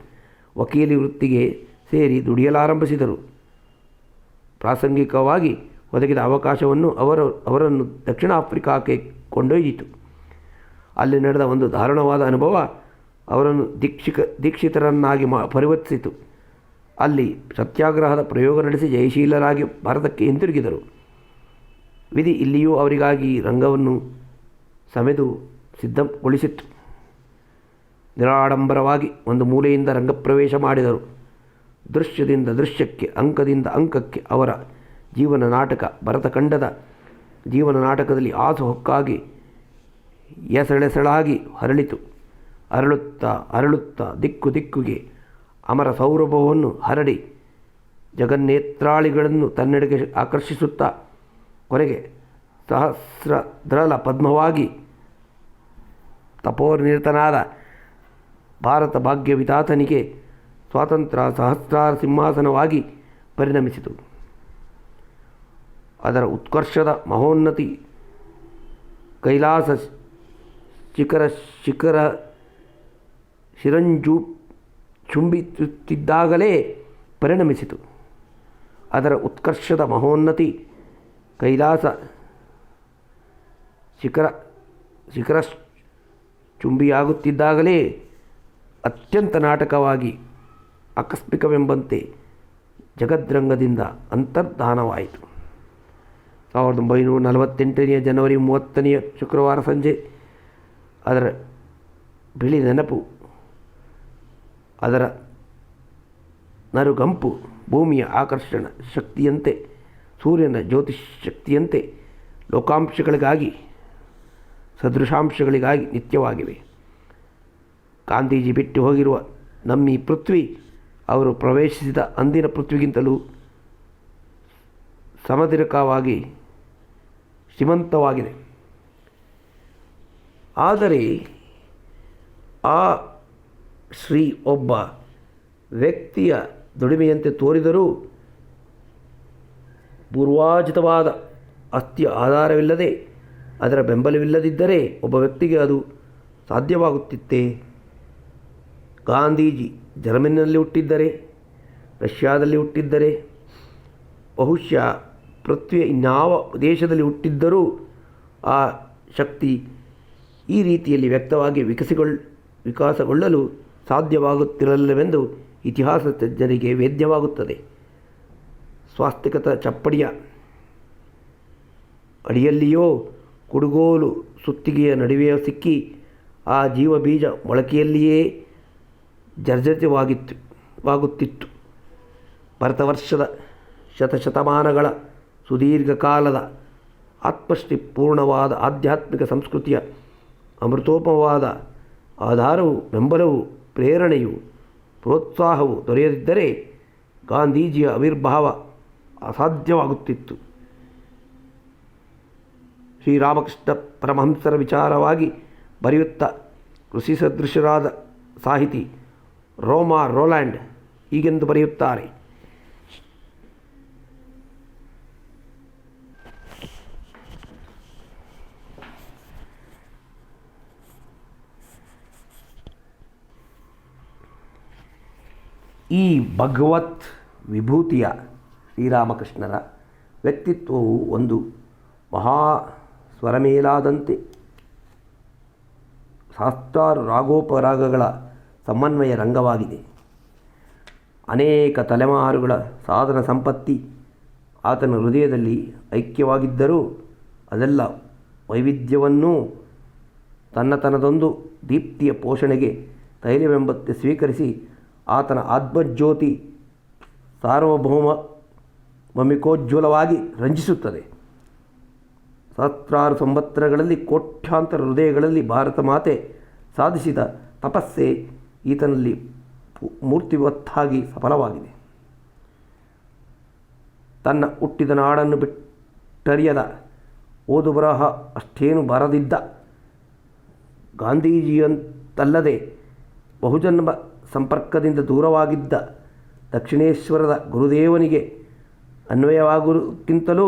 ವಕೀಲಿ ವೃತ್ತಿಗೆ ಸೇರಿ ದುಡಿಯಲಾರಂಭಿಸಿದರು. ಪ್ರಾಸಂಗಿಕವಾಗಿ ಒದಗಿದ ಅವಕಾಶವನ್ನು ಅವರನ್ನು ದಕ್ಷಿಣ ಆಫ್ರಿಕಾಕ್ಕೆ ಕೊಂಡೊಯ್ದಿತು. ಅಲ್ಲಿ ನಡೆದ ಒಂದು ದಾರುಣವಾದ ಅನುಭವ ಅವರನ್ನು ದೀಕ್ಷಿತರನ್ನಾಗಿ ಪರಿವರ್ತಿಸಿತು. ಅಲ್ಲಿ ಸತ್ಯಾಗ್ರಹದ ಪ್ರಯೋಗ ನಡೆಸಿ ಜಯಶೀಲರಾಗಿ ಭಾರತಕ್ಕೆ ಹಿಂತಿರುಗಿದರು. ವಿಧಿ ಇಲ್ಲಿಯೂ ಅವರಿಗಾಗಿ ರಂಗವನ್ನು ಸಮೆದು ಸಿದ್ಧಗೊಳಿಸಿತ್ತು. ನಿರಾಡಂಬರವಾಗಿ ಒಂದು ಮೂಲೆಯಿಂದ ರಂಗಪ್ರವೇಶ ಮಾಡಿದರು. ದೃಶ್ಯದಿಂದ ದೃಶ್ಯಕ್ಕೆ, ಅಂಕದಿಂದ ಅಂಕಕ್ಕೆ ಅವರ ಜೀವನ ನಾಟಕ ಭರತಖಂಡದ ಜೀವನ ನಾಟಕದಲ್ಲಿ ಹಾಸುಹೊಕ್ಕಾಗಿ ಎಸಳೆಸಳಾಗಿ ಹರಳಿತು. ಅರಳುತ್ತಾ ದಿಕ್ಕು ದಿಕ್ಕುಗೆ ಅಮರ ಸೌರಭವನ್ನು ಹರಡಿ ಜಗನ್ನೇತ್ರಾಳಿಗಳನ್ನು ತನ್ನೆಡೆಗೆ ಆಕರ್ಷಿಸುತ್ತಾ ಕೊನೆಗೆ ಸಹಸ್ರದ್ರಲ ಪದ್ಮವಾಗಿ ತಪೋನಿರತನಾದ ಭಾರತ ಭಾಗ್ಯವಿಧಾತನಿಗೆ ಸ್ವಾತಂತ್ರ್ಯ ಸಹಸ್ರಾರ ಸಿಂಹಾಸನವಾಗಿ ಪರಿಣಮಿಸಿತು. ಅದರ ಉತ್ಕರ್ಷದ ಮಹೋನ್ನತಿ ಕೈಲಾಸ ಶಿಖರ ಚುಂಬಿಸುತ್ತಿದ್ದಾಗಲೇ ಪರಿಣಮಿಸಿತು. ಅದರ ಉತ್ಕರ್ಷದ ಮಹೋನ್ನತಿ ಕೈಲಾಸ ಶಿಖರ ಚುಂಬಿಯಾಗುತ್ತಿದ್ದಾಗಲೇ ಅತ್ಯಂತ ನಾಟಕವಾಗಿ ಆಕಸ್ಮಿಕವೆಂಬಂತೆ ಜಗದ್ರಂಗದಿಂದ ಅಂತರ್ಧಾನವಾಯಿತು. 1948 ಜನವರಿ 30 ಶುಕ್ರವಾರ ಸಂಜೆ ಅದರ ಬಿಳಿ ನೆನಪು, ಅದರ ನರುಗಂಪು ಭೂಮಿಯ ಆಕರ್ಷಣ ಶಕ್ತಿಯಂತೆ, ಸೂರ್ಯನ ಜ್ಯೋತಿಷ್ ಶಕ್ತಿಯಂತೆ ಲೋಕಾಂಶಗಳಿಗಾಗಿ ಸದೃಶಾಂಶಗಳಿಗಾಗಿ ನಿತ್ಯವಾಗಿವೆ. ಗಾಂಧೀಜಿ ಬಿಟ್ಟು ಹೋಗಿರುವ ನಮ್ಮಿ ಪೃಥ್ವಿ ಅವರು ಪ್ರವೇಶಿಸಿದ ಅಂದಿನ ಪೃಥ್ವಿಗಿಂತಲೂ ಸಮಧಿರಕವಾಗಿ ಶ್ರೀಮಂತವಾಗಿದೆ. ಆದರೆ ಆ ಶ್ರೀ ಒಬ್ಬ ವ್ಯಕ್ತಿಯ ದುಡಿಮೆಯಂತೆ ತೋರಿದರೂ ಪೂರ್ವಾಜಿತವಾದ ಆಸ್ತಿಯ ಆಧಾರವಿಲ್ಲದೆ, ಅದರ ಬೆಂಬಲವಿಲ್ಲದಿದ್ದರೆ ಒಬ್ಬ ವ್ಯಕ್ತಿಗೆ ಅದು ಸಾಧ್ಯವಾಗುತ್ತಿತ್ತೇ? ಗಾಂಧೀಜಿ ಜರ್ಮನಿಯಲ್ಲಿ ಹುಟ್ಟಿದ್ದರೆ, ರಷ್ಯಾದಲ್ಲಿ ಹುಟ್ಟಿದ್ದರೆ, ಬಹುಶಃ ಪೃಥ್ವಿಯ ಇನ್ಯಾವ ದೇಶದಲ್ಲಿ ಹುಟ್ಟಿದ್ದರೂ ಆ ಶಕ್ತಿ ಈ ರೀತಿಯಲ್ಲಿ ವ್ಯಕ್ತವಾಗಿ ವಿಕಾಸಗೊಳ್ಳಲು ಸಾಧ್ಯವಾಗುತ್ತಿರಲಿಲ್ಲವೆಂದು ಇತಿಹಾಸ ತಜ್ಞರಿಗೆ ವೇದ್ಯವಾಗುತ್ತದೆ. ಸ್ವಾಸ್ತಿಕದ ಚಪ್ಪಡಿಯ ಅಡಿಯಲ್ಲಿಯೋ ಕುಡುಗೋಲು ಸುತ್ತಿಗೆಯ ನಡುವೆಯೋ ಸಿಕ್ಕಿ ಆ ಜೀವಬೀಜ ಮೊಳಕೆಯಲ್ಲಿಯೇ ಜರ್ಜರಿತವಾಗುತ್ತಿತ್ತು. ಭರತವರ್ಷದ ಶತಶತಮಾನಗಳ ಸುದೀರ್ಘ ಕಾಲದ ಆತ್ಮಶ್ರೀಪೂರ್ಣವಾದ ಆಧ್ಯಾತ್ಮಿಕ ಸಂಸ್ಕೃತಿಯ ಅಮೃತೋಪಮವಾದ ಆಧಾರವು, ಬೆಂಬಲವು, ಪ್ರೇರಣೆಯು, ಪ್ರೋತ್ಸಾಹವು ದೊರೆಯದಿದ್ದರೆ ಗಾಂಧೀಜಿಯ ಆವಿರ್ಭಾವ ಅಸಾಧ್ಯವಾಗುತ್ತಿತ್ತು. ಶ್ರೀರಾಮಕೃಷ್ಣ ಪರಮಹಂಸರ ವಿಚಾರವಾಗಿ ಬರೆಯುತ್ತಾ ಕೃಷಿ ಸದೃಶರಾದ ಸಾಹಿತಿ ರೋಮಾ ರೋಲ್ಯಾಂಡ್ ಹೀಗೆಂದು ಬರೆಯುತ್ತಾರೆ: ಈ ಭಗವತ್ ವಿಭೂತಿಯ ಶ್ರೀರಾಮಕೃಷ್ಣರ ವ್ಯಕ್ತಿತ್ವವು ಒಂದು ಮಹಾ ಸ್ವರಮೇಲಾದಂತೆ ಸಹಸ್ರಾರು ರಾಗೋಪರಾಗಗಳ ಸಮನ್ವಯ ರಂಗವಾಗಿದೆ. ಅನೇಕ ತಲೆಮಾರುಗಳ ಸಾಧನ ಸಂಪತ್ತಿ ಆತನ ಹೃದಯದಲ್ಲಿ ಐಕ್ಯವಾಗಿದ್ದರೂ ಅದೆಲ್ಲ ವೈವಿಧ್ಯವನ್ನೂ ತನ್ನತನದೊಂದು ದೀಪ್ತಿಯ ಪೋಷಣೆಗೆ ತೈಲವೆಂಬಂತೆ ಸ್ವೀಕರಿಸಿ ಆತನ ಆತ್ಮಜ್ಯೋತಿ ಸಾರ್ವಭೌಮಿಕೋಜ್ವಲವಾಗಿ ರಂಜಿಸುತ್ತದೆ. ಸಹಸ್ರಾರು ಸಂವತ್ಸರಗಳಲ್ಲಿ ಕೋಟ್ಯಾಂತರ ಹೃದಯಗಳಲ್ಲಿ ಭಾರತ ಮಾತೆ ಸಾಧಿಸಿದ ತಪಸ್ಸೆ ಈತನಲ್ಲಿ ಮೂರ್ತಿವತ್ತಾಗಿ ಸಫಲವಾಗಿದೆ. ತನ್ನ ಹುಟ್ಟಿದ ನಾಡನ್ನು ಬಿಟ್ಟರಿಯದ, ಓದು ಬರಹ ಅಷ್ಟೇನು ಬರದಿದ್ದ ಗಾಂಧೀಜಿಯಂತಲ್ಲದೆ ಬಹುಜನ್ಮ ಸಂಪರ್ಕದಿಂದ ದೂರವಾಗಿದ್ದ ದಕ್ಷಿಣೇಶ್ವರದ ಗುರುದೇವನಿಗೆ ಅನ್ವಯವಾಗುವುದಕ್ಕಿಂತಲೂ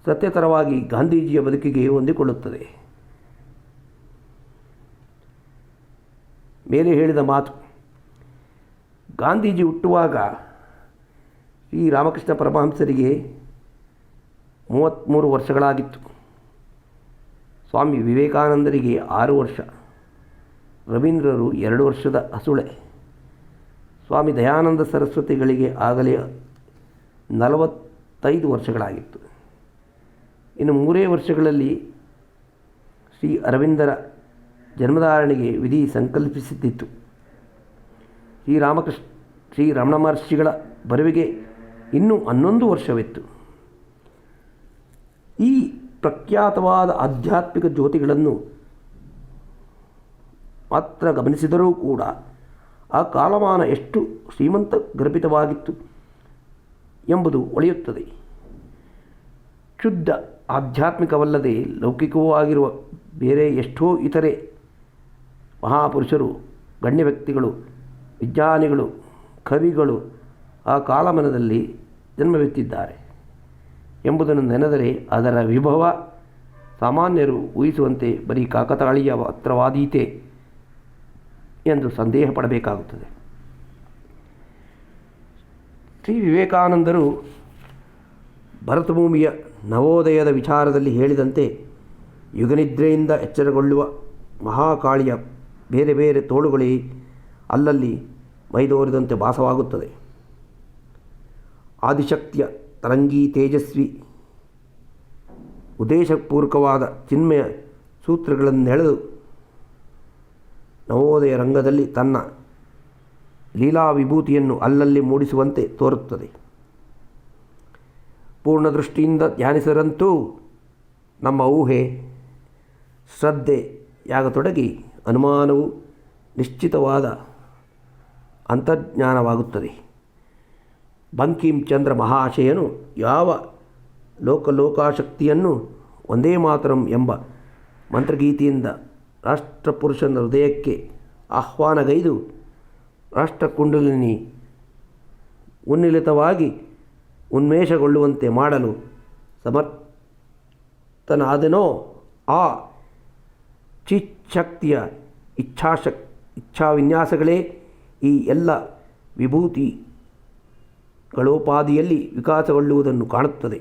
ಸತ್ಯತರವಾಗಿ ಗಾಂಧೀಜಿಯ ಬದುಕಿಗೆ ಹೊಂದಿಕೊಳ್ಳುತ್ತದೆ. ಮೇಲೆ ಹೇಳಿದ ಮಾತು. ಗಾಂಧೀಜಿ ಹುಟ್ಟುವಾಗ ಶ್ರೀ ರಾಮಕೃಷ್ಣ ಪರಮಹಂಸರಿಗೆ 33 ವರ್ಷಗಳಾಗಿತ್ತು. ಸ್ವಾಮಿ ವಿವೇಕಾನಂದರಿಗೆ 6 ವರ್ಷ, ರವೀಂದ್ರರು 2 ವರ್ಷದ ಹಸುಳೆ, ಸ್ವಾಮಿ ದಯಾನಂದ ಸರಸ್ವತಿಗಳಿಗೆ ಆಗಲೇ 45 ವರ್ಷಗಳಾಗಿತ್ತು. ಇನ್ನು 3 ವರ್ಷಗಳಲ್ಲಿ ಶ್ರೀ ಅರವಿಂದರ ಜನ್ಮಧಾರಣೆಗೆ ವಿಧಿ ಸಂಕಲ್ಪಿಸಿದ್ದಿತ್ತು. ಶ್ರೀ ರಮಣ ಮಹರ್ಷಿಗಳ ಬರುವಿಗೆ ಇನ್ನೂ 11 ವರ್ಷವಿತ್ತು. ಈ ಪ್ರಖ್ಯಾತವಾದ ಆಧ್ಯಾತ್ಮಿಕ ಜ್ಯೋತಿಗಳನ್ನು ಮಾತ್ರ ಗಮನಿಸಿದರೂ ಕೂಡ ಆ ಕಾಲಮಾನ ಎಷ್ಟು ಶ್ರೀಮಂತ ಗರ್ಭಿತವಾಗಿತ್ತು ಎಂಬುದು ಒಳೆಯುತ್ತದೆ. ಶುದ್ಧ ಆಧ್ಯಾತ್ಮಿಕವಲ್ಲದೆ ಲೌಕಿಕವೂ ಆಗಿರುವ ಬೇರೆ ಎಷ್ಟೋ ಇತರೆ ಮಹಾಪುರುಷರು, ಗಣ್ಯ ವ್ಯಕ್ತಿಗಳು, ವಿಜ್ಞಾನಿಗಳು, ಕವಿಗಳು ಆ ಕಾಲಮಾನದಲ್ಲಿ ಜನ್ಮವೆತ್ತಿದ್ದಾರೆ ಎಂಬುದನ್ನು ನೆನೆದರೆ ಅದರ ವಿಭವ ಸಾಮಾನ್ಯರು ಊಹಿಸುವಂತೆ ಬರೀ ಕಾಕತಾಳೀಯ ಮಾತ್ರವಾದೀತೆ ಎಂದು ಸಂದೇಹ ಪಡಬೇಕಾಗುತ್ತದೆ. ಶ್ರೀ ವಿವೇಕಾನಂದರು ಭರತಭೂಮಿಯ ನವೋದಯದ ವಿಚಾರದಲ್ಲಿ ಹೇಳಿದಂತೆ ಯುಗನಿದ್ರೆಯಿಂದ ಎಚ್ಚರಗೊಳ್ಳುವ ಮಹಾಕಾಳಿಯ ಬೇರೆ ಬೇರೆ ತೋಳುಗಳೇ ಅಲ್ಲಲ್ಲಿ ಮೈದೋರಿದಂತೆ ಭಾಸವಾಗುತ್ತದೆ. ಆದಿಶಕ್ತಿಯ ತರಂಗೀ ತೇಜಸ್ವಿ ಉದ್ದೇಶಪೂರ್ವಕವಾದ ಚಿನ್ಮಯ ಸೂತ್ರಗಳನ್ನೆಳೆದು ನವೋದಯ ರಂಗದಲ್ಲಿ ತನ್ನ ಲೀಲಾ ವಿಭೂತಿಯನ್ನು ಅಲ್ಲಲ್ಲಿ ಮೂಡಿಸುವಂತೆ ತೋರುತ್ತದೆ. ಪೂರ್ಣ ದೃಷ್ಟಿಯಿಂದ ಧ್ಯಾನಿಸರಂತೂ ನಮ್ಮ ಊಹೆ ಶ್ರದ್ಧೆಯಾಗತೊಡಗಿ ಅನುಮಾನವು ನಿಶ್ಚಿತವಾದ ಅಂತರ್ಜ್ಞಾನವಾಗುತ್ತದೆ. ಬಂಕಿಂ ಚಂದ್ರ ಮಹಾಶಯನು ಯಾವ ಲೋಕಾಶಕ್ತಿಯನ್ನು ಒಂದೇ ಮಾತರಂ ಎಂಬ ಮಂತ್ರಗೀತೆಯಿಂದ ರಾಷ್ಟ್ರಪುರುಷನ ಹೃದಯಕ್ಕೆ ಆಹ್ವಾನಗೈದು ರಾಷ್ಟ್ರಕುಂಡಲಿನಿ ಉನ್ನಿಲಿತವಾಗಿ ಉನ್ಮೇಷಗೊಳ್ಳುವಂತೆ ಮಾಡಲು ಸಮರ್ಥನಾದನೋ ಆ ಚಿಚ್ಛಕ್ತಿಯ ಇಚ್ಛಾವಿನ್ಯಾಸಗಳೇ ಈ ಎಲ್ಲ ವಿಭೂತಿಗಳೋಪಾದಿಯಲ್ಲಿ ವಿಕಾಸಗೊಳ್ಳುವುದನ್ನು ಕಾಣುತ್ತದೆ.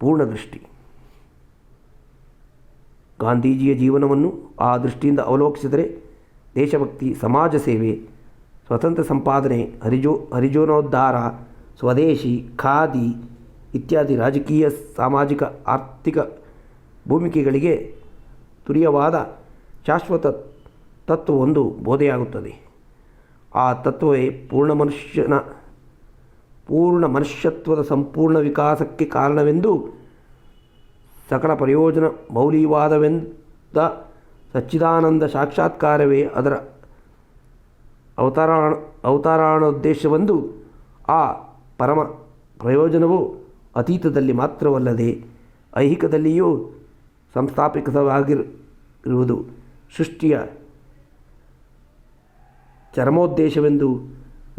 ಪೂರ್ಣದೃಷ್ಟಿ. ಗಾಂಧೀಜಿಯ ಜೀವನವನ್ನು ಆ ದೃಷ್ಟಿಯಿಂದ ಅವಲೋಕಿಸಿದರೆ ದೇಶಭಕ್ತಿ, ಸಮಾಜ ಸೇವೆ, ಸ್ವತಂತ್ರ ಸಂಪಾದನೆ, ಹರಿಜನೋದ್ಧಾರ, ಸ್ವದೇಶಿ, ಖಾದಿ ಇತ್ಯಾದಿ ರಾಜಕೀಯ, ಸಾಮಾಜಿಕ, ಆರ್ಥಿಕ ಭೂಮಿಕೆಗಳಿಗೆ ತುರ್ಯವಾದ ಶಾಶ್ವತ ತತ್ವವೊಂದು ಬೋಧೆಯಾಗುತ್ತದೆ. ಆ ತತ್ವವೇ ಪೂರ್ಣ ಮನುಷ್ಯತ್ವದ ಸಂಪೂರ್ಣ ವಿಕಾಸಕ್ಕೆ ಕಾರಣವೆಂದು, ಸಕಲ ಪ್ರಯೋಜನ ಮೌಲ್ಯವಾದವೆಂದ ಸಚ್ಚಿದಾನಂದ ಸಾಕ್ಷಾತ್ಕಾರವೇ ಅದರ ಅವತಾರಣೋದ್ದೇಶವೆಂದು, ಆ ಪರಮ ಪ್ರಯೋಜನವು ಅತೀತದಲ್ಲಿ ಮಾತ್ರವಲ್ಲದೆ ಐಹಿಕದಲ್ಲಿಯೂ ಸಂಸ್ಥಾಪಿತವಾಗಿರುವುದು ಸೃಷ್ಟಿಯ ಚರಮೋದ್ದೇಶವೆಂದು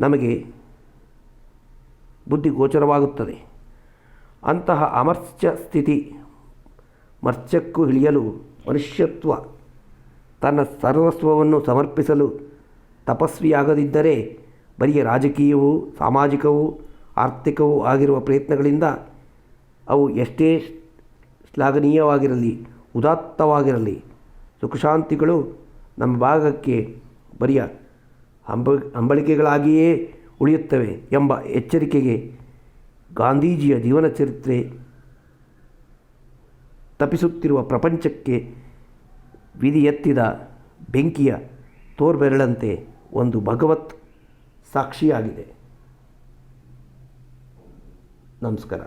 ನಮಗೆ ಬುದ್ಧಿಗೋಚರವಾಗುತ್ತದೆ. ಅಂತಹ ಅಮರ್ತ್ಯ ಸ್ಥಿತಿ ಮರ್ತ್ಯಕ್ಕೂ ಇಳಿಯಲು ಮನುಷ್ಯತ್ವ ತನ್ನ ಸರ್ವಸ್ವವನ್ನು ಸಮರ್ಪಿಸಲು ತಪಸ್ವಿಯಾಗದಿದ್ದರೆ ಬರಿಯ ರಾಜಕೀಯವೂ ಸಾಮಾಜಿಕವೂ ಆರ್ಥಿಕವೂ ಆಗಿರುವ ಪ್ರಯತ್ನಗಳಿಂದ ಅವು ಎಷ್ಟೇ ಶ್ಲಾಘನೀಯವಾಗಿರಲಿ, ಉದಾತ್ತವಾಗಿರಲಿ, ಸುಖಶಾಂತಿಗಳು ನಮ್ಮ ಭಾಗಕ್ಕೆ ಬರಿಯ ಹಂಬಳಿಕೆಗಳಾಗಿಯೇ ಉಳಿಯುತ್ತವೆ ಎಂಬ ಎಚ್ಚರಿಕೆಗೆ ಗಾಂಧೀಜಿಯ ಜೀವನ ಚರಿತ್ರೆ ತಪಿಸುತ್ತಿರುವ ಪ್ರಪಂಚಕ್ಕೆ ವಿಧಿ ಎತ್ತಿದ ಬೆಂಕಿಯ ತೋರ್ಬೆರಳಂತೆ ಒಂದು ಭಗವತ್ ಸಾಕ್ಷಿಯಾಗಿದೆ. ನಮಸ್ಕಾರ.